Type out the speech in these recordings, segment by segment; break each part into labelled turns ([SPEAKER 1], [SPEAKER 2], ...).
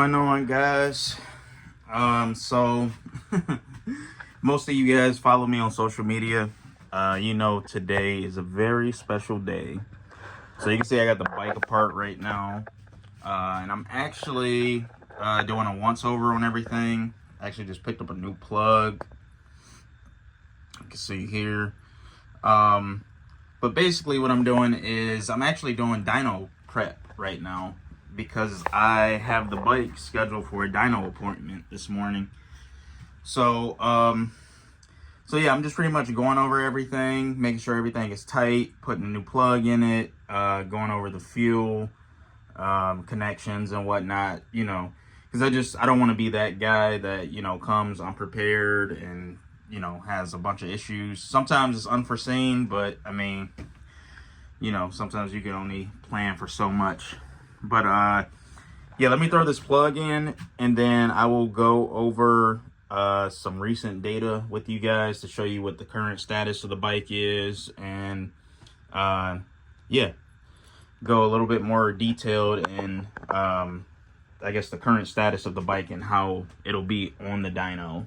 [SPEAKER 1] DYNO'ing, guys. So most of you guys follow me on social media. You know today is a very special day. So you can see I got the bike apart right now. And I'm actually doing a once over on everything. I actually just picked up a new plug. You can see here. But basically what I'm doing is I'm actually doing dyno prep right now, because I have the bike scheduled for a dyno appointment this morning. So yeah, I'm just pretty much going over everything, making sure everything is tight, putting a new plug in it, going over the fuel connections and whatnot, you know, because I don't want to be that guy that, you know, comes unprepared and, you know, has a bunch of issues. Sometimes it's unforeseen, but I mean, you know, sometimes you can only plan for so much. But yeah, let me throw this plug in, and then I will go over some recent data with you guys to show you what the current status of the bike is, and yeah, go a little bit more detailed in I guess the current status of the bike and how it'll be on the dyno.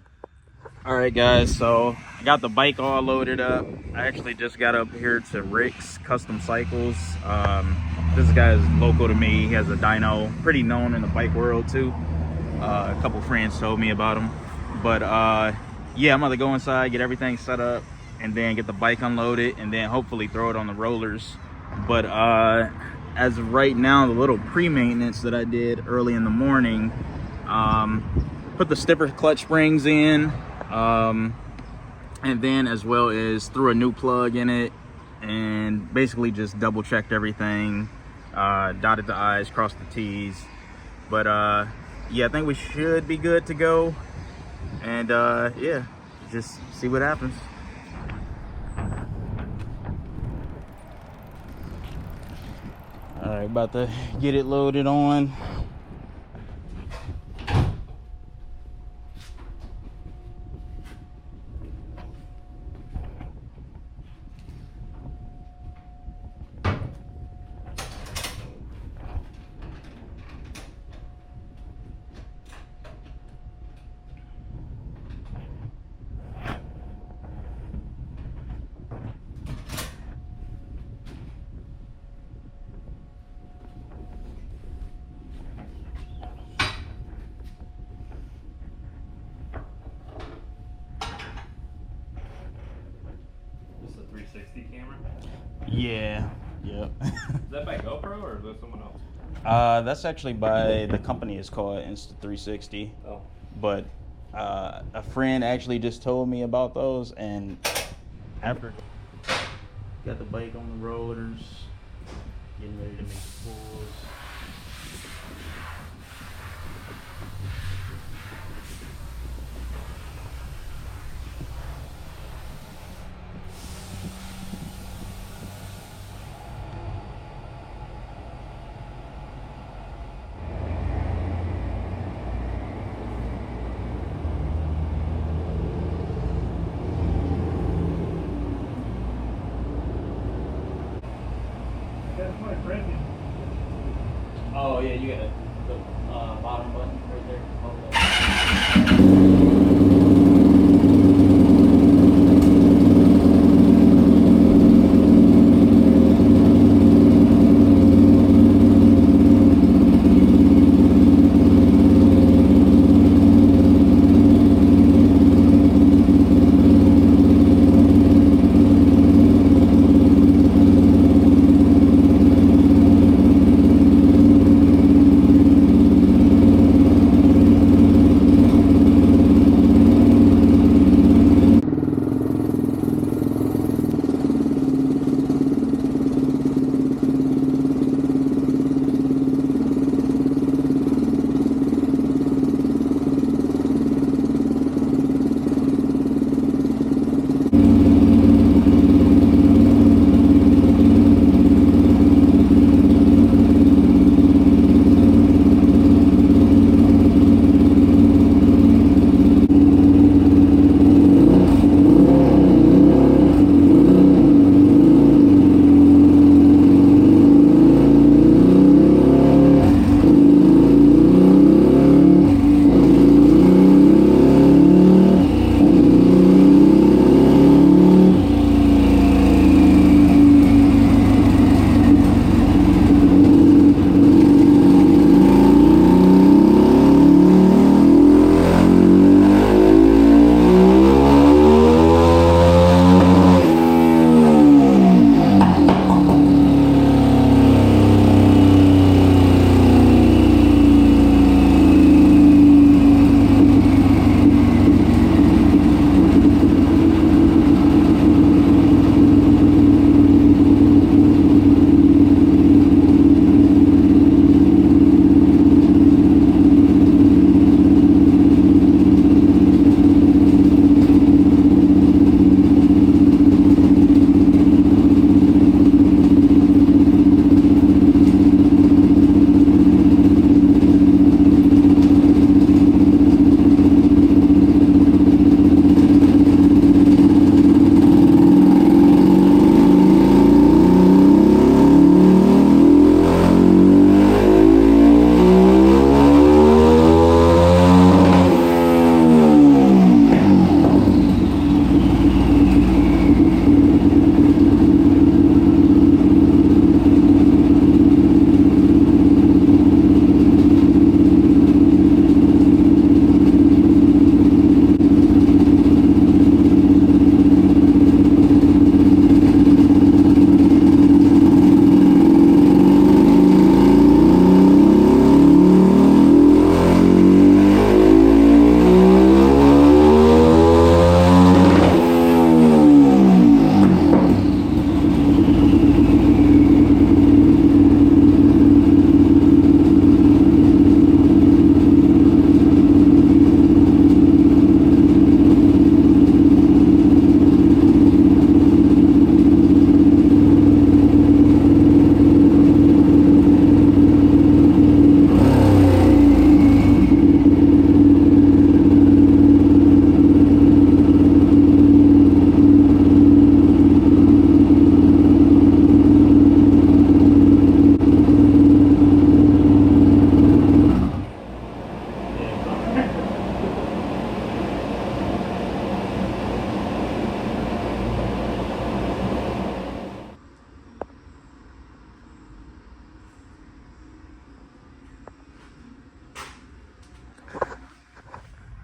[SPEAKER 1] All right, guys, so I got the bike all loaded up. I actually just got up here to Rick's Custom Cycles. This guy is local to me. He has a dyno, pretty known in the bike world too. A couple friends told me about him. But yeah, I'm gonna go inside, get everything set up, and then get the bike unloaded, and then hopefully throw it on the rollers. But as of right now, the little pre-maintenance that I did early in the morning, put the stiffer clutch springs in, and then as well as threw a new plug in it, and basically just double checked everything, dotted the I's, crossed the T's. But yeah, I think we should be good to go, and yeah, just see what happens. All right, about to get it loaded on.
[SPEAKER 2] Camera?
[SPEAKER 1] Yeah, yep.
[SPEAKER 2] Is that by GoPro or is that someone else?
[SPEAKER 1] That's actually by the company is called Insta360.
[SPEAKER 2] Oh.
[SPEAKER 1] But a friend actually just told me about those, and after got the bike on the rollers, getting ready to make the pulls.
[SPEAKER 2] That's my friend.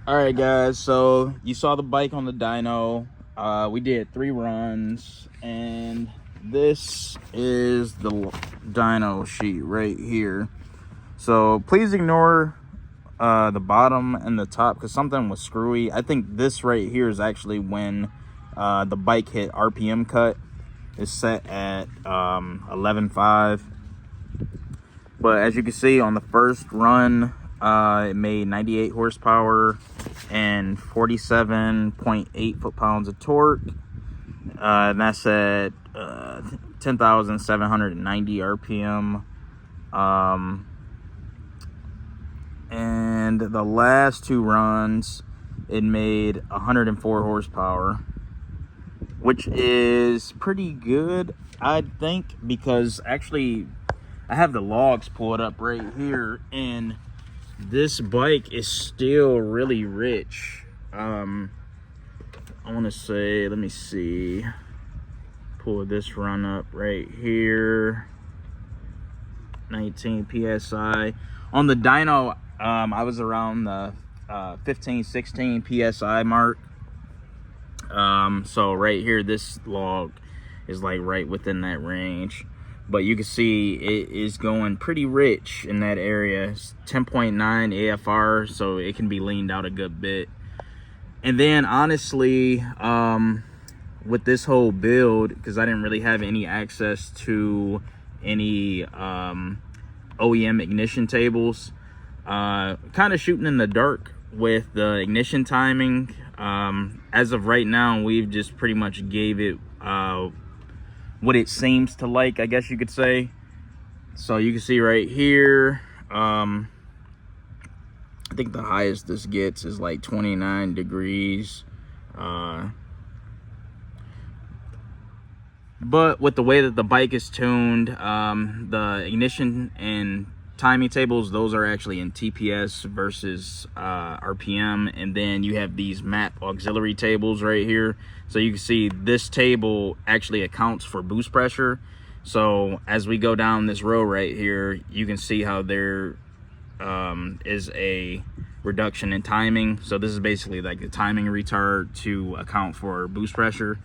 [SPEAKER 1] All right, guys. So you saw the bike on the dyno. We did 3 runs, and this is the dyno sheet right here. So please ignore the bottom and the top because something was screwy. I think this right here is actually when the bike hit RPM cut. It's set at 11.5. But as you can see on the first run, it made 98 horsepower and 47.8 foot-pounds of torque. And that's at 10,790 RPM. And the last 2 runs, it made 104 horsepower, which is pretty good, I think, because actually I have the logs pulled up right here, and this bike is still really rich. I want to say, let me see, pull this run up right here, 19 psi on the dyno. I was around the 15-16 psi mark. So right here, this log is like right within that range, but you can see it is going pretty rich in that area. It's 10.9 AFR, so it can be leaned out a good bit. And then honestly, with this whole build, because I didn't really have any access to any OEM ignition tables, kind of shooting in the dark with the ignition timing. As of right now, we've just pretty much gave it what it seems to like, I guess you could say. So you can see right here, I think the highest this gets is like 29 degrees. But with the way that the bike is tuned, the ignition and timing tables, those are actually in TPS versus RPM. And then you have these map auxiliary tables right here. So you can see this table actually accounts for boost pressure. So as we go down this row right here, you can see how there is a reduction in timing. So this is basically like the timing retard to account for boost pressure.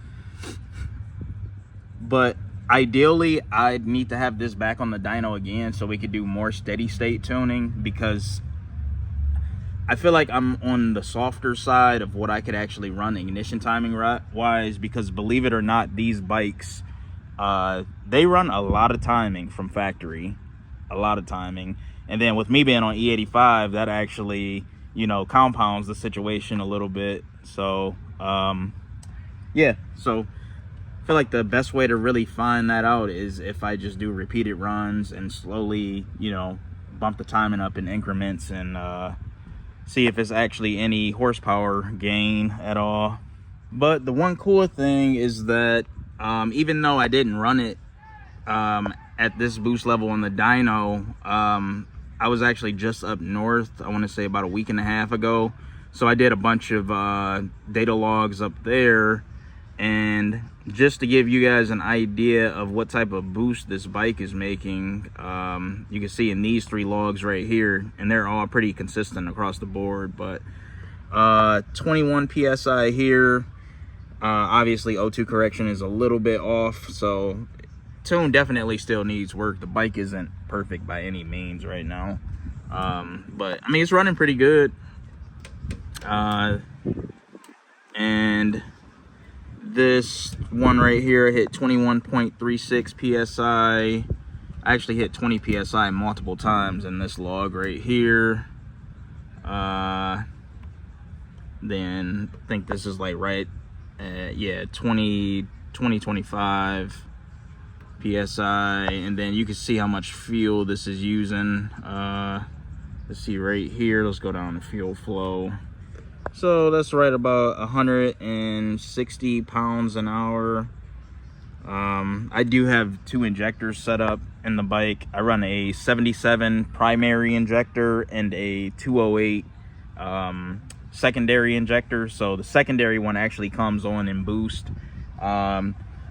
[SPEAKER 1] But ideally, I'd need to have this back on the dyno again so we could do more steady state tuning, because I feel like I'm on the softer side of what I could actually run ignition timing wise, because believe it or not, these bikes, they run a lot of timing from factory, a lot of timing. And then with me being on E85, that actually, you know, compounds the situation a little bit. So, yeah, so I feel like the best way to really find that out is if I just do repeated runs and slowly, you know, bump the timing up in increments and see if it's actually any horsepower gain at all. But the one cool thing is that even though I didn't run it at this boost level on the dyno, I was actually just up north, I want to say about a week and a half ago. So I did a bunch of data logs up there. And just to give you guys an idea of what type of boost this bike is making, you can see in these 3 logs right here, and they're all pretty consistent across the board. But 21 psi here. Obviously O2 correction is a little bit off, so tune definitely still needs work. The bike isn't perfect by any means right now, but I mean, it's running pretty good. And this one right here hit 21.36 psi. I actually hit 20 psi multiple times in this log right here. Then I think this is like right at, yeah, 25 psi. And then you can see how much fuel this is using. Let's see right here, let's go down to fuel flow. So that's right about 160 pounds an hour. I do have 2 injectors set up in the bike. I run a 77 primary injector and a 208 secondary injector. So the secondary one actually comes on in boost.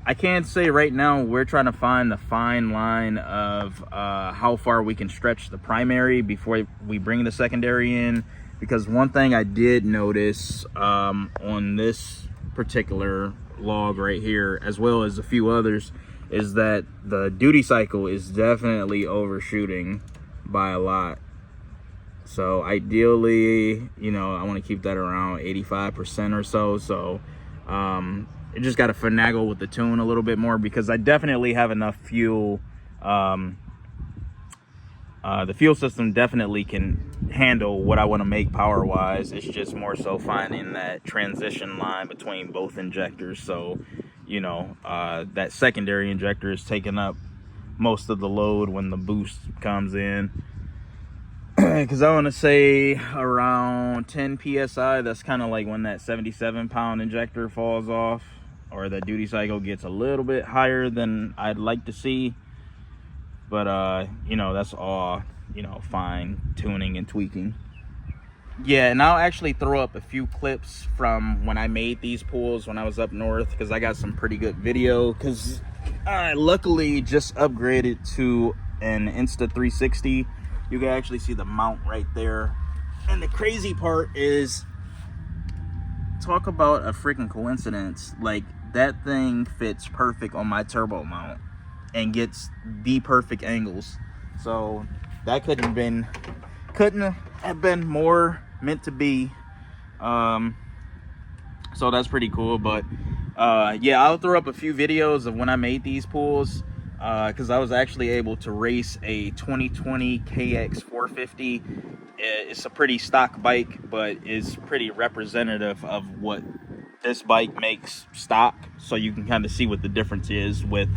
[SPEAKER 1] I can't say right now, we're trying to find the fine line of how far we can stretch the primary before we bring the secondary in. because one thing I did notice on this particular log right here, as well as a few others, is that the duty cycle is definitely overshooting by a lot. So ideally, you know, I want to keep that around 85% or so. So it just got to finagle with the tune a little bit more, because I definitely have enough fuel. The fuel system definitely can handle what I want to make power wise. It's just more so finding that transition line between both injectors. So, you know, that secondary injector is taking up most of the load when the boost comes in. Because I want to say around 10 psi, that's kind of like when that 77-pound injector falls off, or the duty cycle gets a little bit higher than I'd like to see. But you know, that's all, you know, fine tuning and tweaking. Yeah, and I'll actually throw up a few clips from when I made these pools when I was up north, because I got some pretty good video, because I luckily just upgraded to an Insta360. You can actually see the mount right there. And the crazy part is, talk about a freaking coincidence, like that thing fits perfect on my turbo mount and gets the perfect angles. So that couldn't have been more meant to be. So that's pretty cool. But yeah, I'll throw up a few videos of when I made these pools, because I was actually able to race a 2020 KX 450. It's a pretty stock bike, but it's pretty representative of what this bike makes stock. So you can kind of see what the difference is with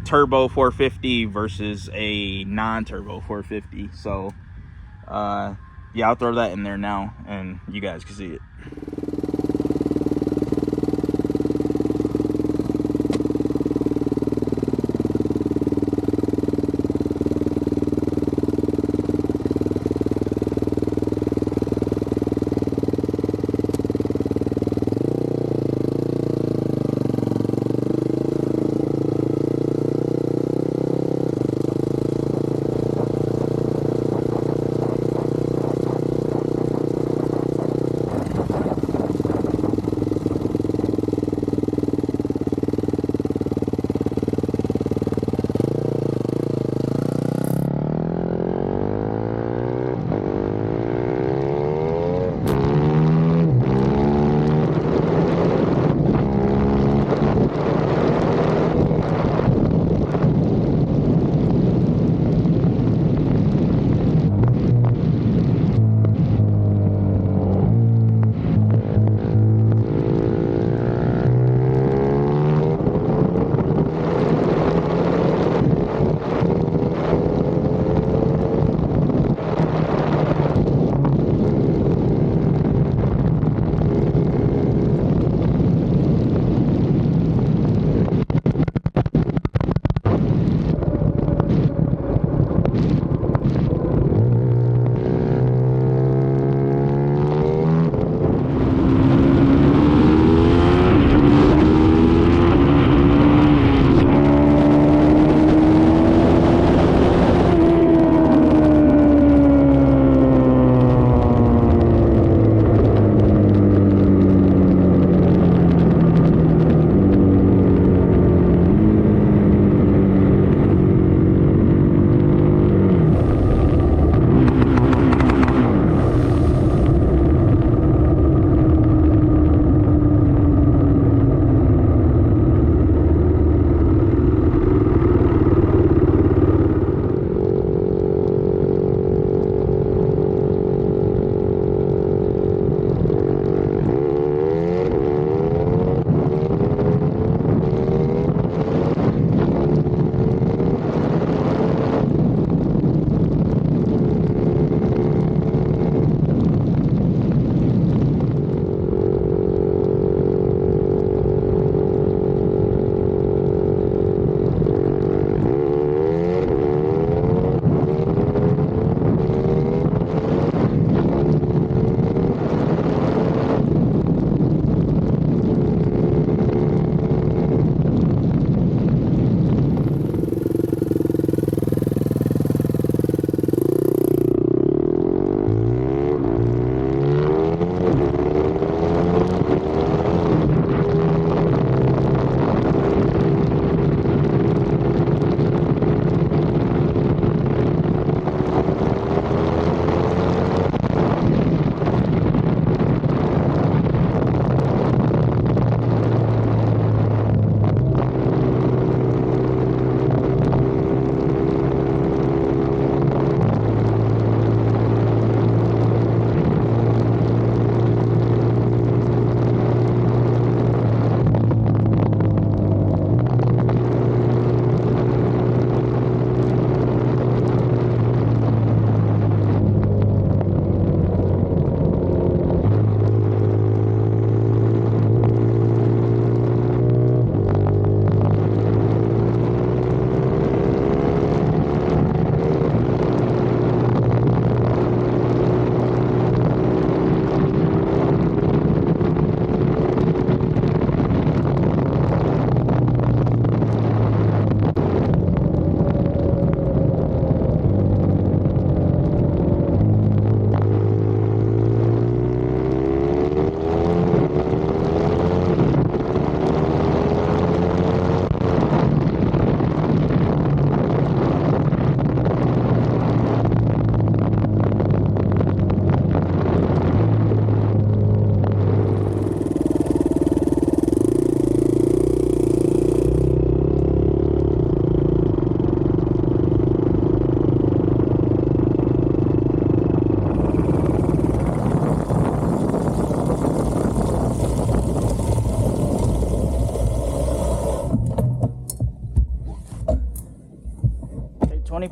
[SPEAKER 1] turbo 450 versus a non-turbo 450. So yeah, I'll throw that in there now and you guys can see it.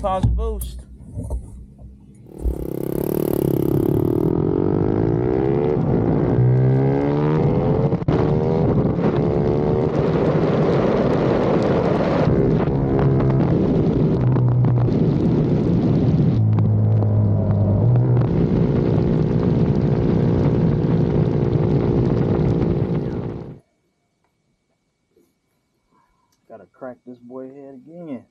[SPEAKER 1] pounds of boost. Gotta crack this boy head again.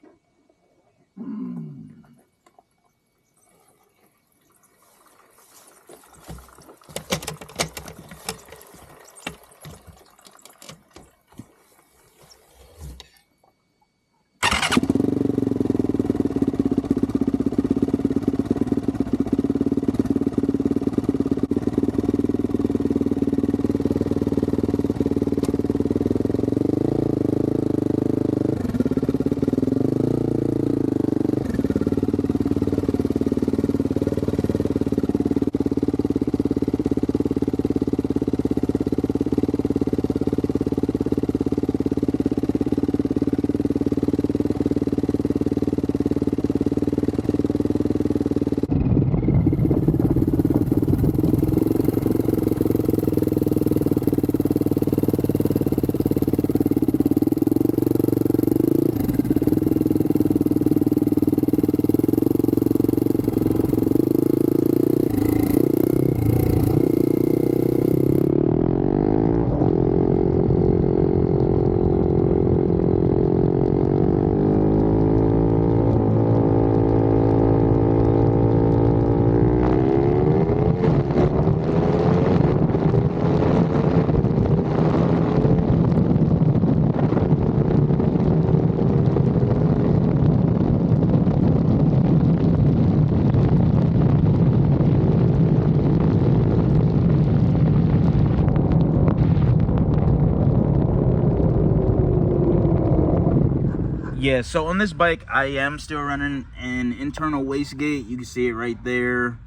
[SPEAKER 1] Yeah, so on this bike, I am still running an internal wastegate. You can see it right there.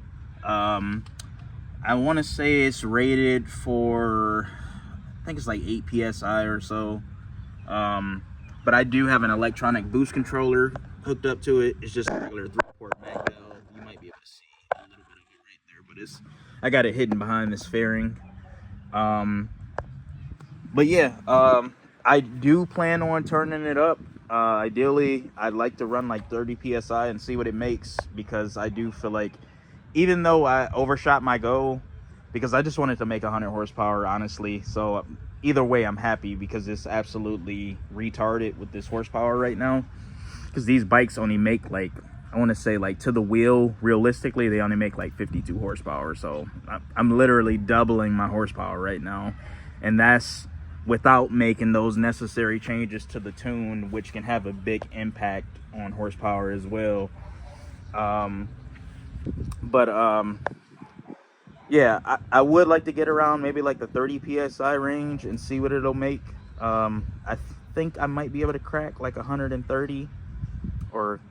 [SPEAKER 1] I want to say it's rated for, I think it's like 8 PSI or so. But I do have an electronic boost controller hooked up to it. It's just a regular 3-port mag valve. You might be able to see a little bit of it right there, but I got it hidden behind this fairing. But yeah, I do plan on turning it up. Ideally, I'd like to run like 30 PSI and see what it makes, because I do feel like, even though I overshot my goal, because I just wanted to make 100 horsepower, honestly. So either way, I'm happy, because it's absolutely retarded with this horsepower right now. Because these bikes only make like, I want to say like to the wheel, realistically, they only make like 52 horsepower. So I'm literally doubling my horsepower right now. And that's without making those necessary changes to the tune, which can have a big impact on horsepower as well. Yeah, I would like to get around maybe like the 30 PSI range and see what it'll make. I think I might be able to crack like 130 or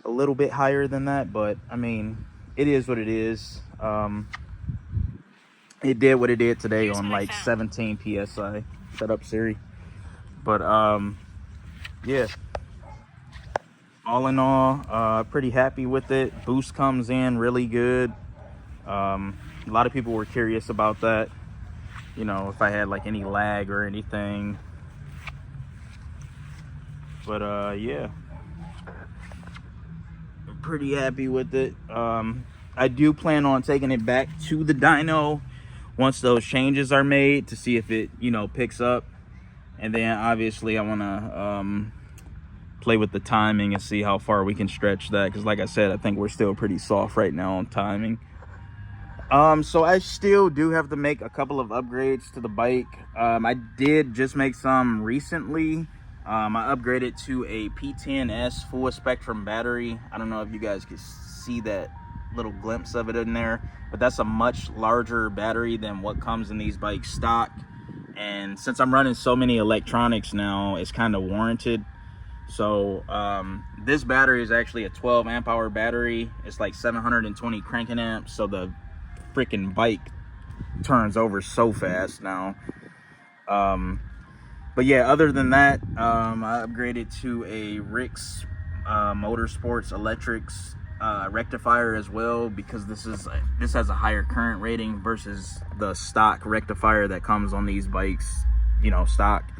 [SPEAKER 1] a little bit higher than that, but I mean, it is what it is. It did what it did today on like 17 PSI. Shut up, Siri. But yeah, all in all, pretty happy with it. Boost comes in really good. A lot of people were curious about that, you know, if I had like any lag or anything. But yeah, I'm pretty happy with it. I do plan on taking it back to the dyno once those changes are made, to see if it, you know, picks up. And then obviously I want to play with the timing and see how far we can stretch that, because like I said, I think we're still pretty soft right now on timing. So I still do have to make a couple of upgrades to the bike. I did just make some recently. I upgraded to a P10S full spectrum battery. I don't know if you guys can see that little glimpse of it in there, but that's a much larger battery than what comes in these bikes stock. And since I'm running so many electronics now, it's kind of warranted. So this battery is actually a 12 amp hour battery. It's like 720 cranking amps, so the freaking bike turns over so fast now. But yeah, other than that, I upgraded to a Rix Motorsports Electrics rectifier as well, because this has a higher current rating versus the stock rectifier that comes on these bikes, you know, stock.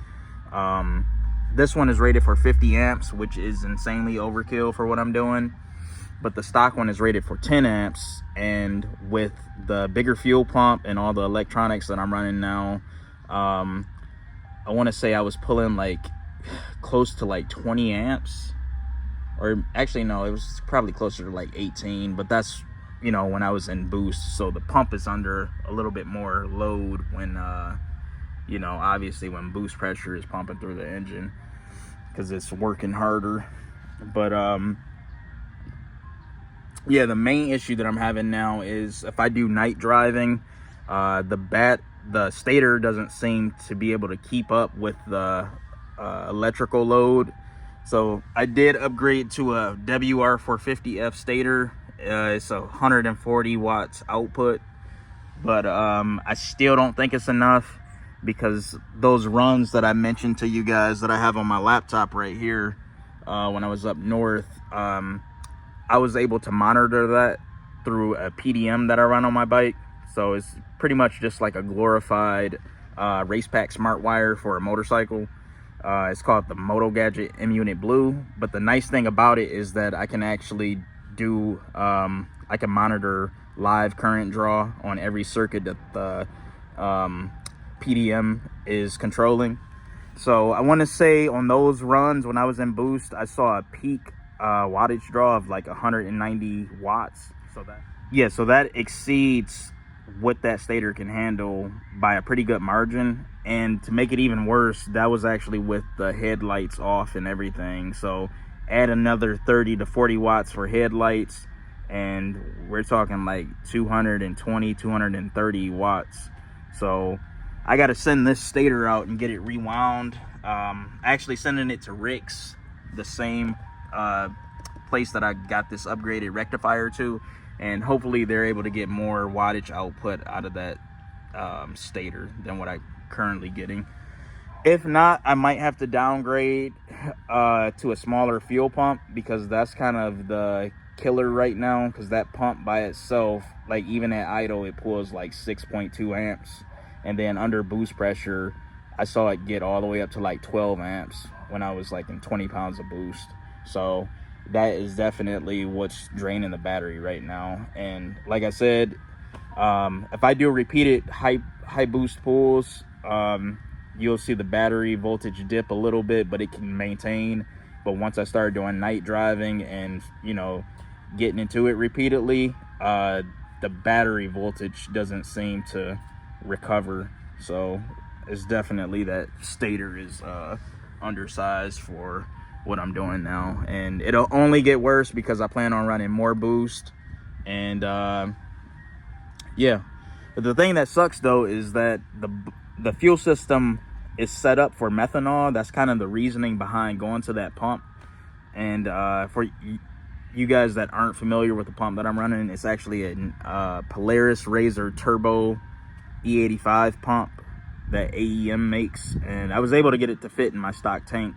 [SPEAKER 1] This one is rated for 50 amps, which is insanely overkill for what I'm doing, but the stock one is rated for 10 amps, and with the bigger fuel pump and all the electronics that I'm running now, I want to say I was pulling like close to like 20 amps, or actually no, it was probably closer to like 18, but that's, you know, when I was in boost, so the pump is under a little bit more load when you know, obviously when boost pressure is pumping through the engine, because it's working harder. But yeah, the main issue that I'm having now is if I do night driving, the stator doesn't seem to be able to keep up with the electrical load. So I did upgrade to a WR450F stator. It's a 140 watts output, but I still don't think it's enough, because those runs that I mentioned to you guys that I have on my laptop right here, when I was up north, I was able to monitor that through a PDM that I run on my bike. So it's pretty much just like a glorified race pack smart wire for a motorcycle. It's called the Moto Gadget M Unit Blue, but the nice thing about it is that I can actually do I can monitor live current draw on every circuit that the PDM is controlling. So I want to say on those runs when I was in boost, I saw a peak wattage draw of like 190 watts. So that exceeds what that stator can handle by a pretty good margin. And to make it even worse, that was actually with the headlights off and everything. So add another 30 to 40 watts for headlights, and we're talking like 220, 230 watts. So I got to send this stator out and get it rewound. Actually sending it to Rick's, the same place that I got this upgraded rectifier to, and hopefully they're able to get more wattage output out of that stator than what I'm currently getting. If not, I might have to downgrade to a smaller fuel pump, because that's kind of the killer right now, because that pump by itself, like even at idle, it pulls like 6.2 amps, and then under boost pressure I saw it get all the way up to like 12 amps when I was like in 20 pounds of boost. So that is definitely what's draining the battery right now. And like I said, if I do repeated high boost pulls, you'll see the battery voltage dip a little bit, but it can maintain. But once I start doing night driving and, you know, getting into it repeatedly, the battery voltage doesn't seem to recover. So it's definitely that stator is undersized for what I'm doing now, and it'll only get worse because I plan on running more boost. And yeah, but the thing that sucks though is that the fuel system is set up for methanol. That's kind of the reasoning behind going to that pump. And for you guys that aren't familiar with the pump that I'm running, it's actually a Polaris Razor Turbo E85 pump that AEM makes, and I was able to get it to fit in my stock tank.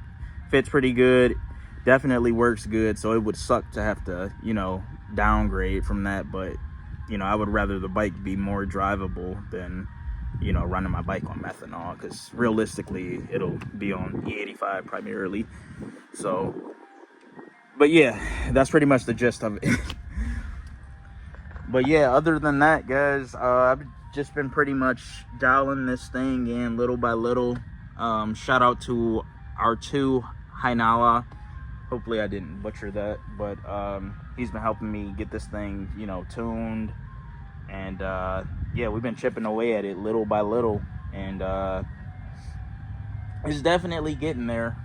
[SPEAKER 1] Fits pretty good, definitely works good. So it would suck to have to, you know, downgrade from that, but you know, I would rather the bike be more drivable than, you know, running my bike on methanol, because realistically it'll be on E85 primarily. So, but yeah, that's pretty much the gist of it. But yeah, other than that, guys, I've just been pretty much dialing this thing in little by little. Shout out to R2 Hainala. Hopefully I didn't butcher that, but he's been helping me get this thing, you know, tuned. And yeah, we've been chipping away at it little by little, and it's definitely getting there.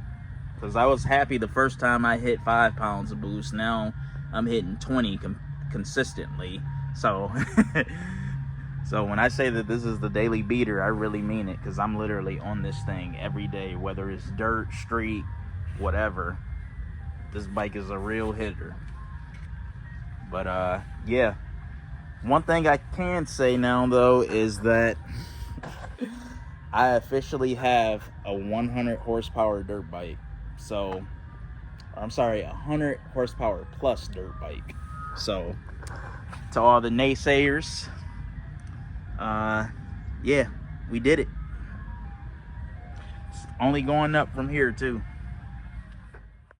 [SPEAKER 1] Because I was happy the first time I hit 5 pounds of boost. Now I'm hitting 20 consistently. So so when I say that this is the daily beater, I really mean it, because I'm literally on this thing every day, whether it's dirt, street, whatever. This bike is a real hitter. But yeah, one thing I can say now though is that I officially have a 100 horsepower dirt bike. So or I'm sorry, 100 horsepower plus dirt bike. So to all the naysayers, yeah, we did it. It's only going up from here too.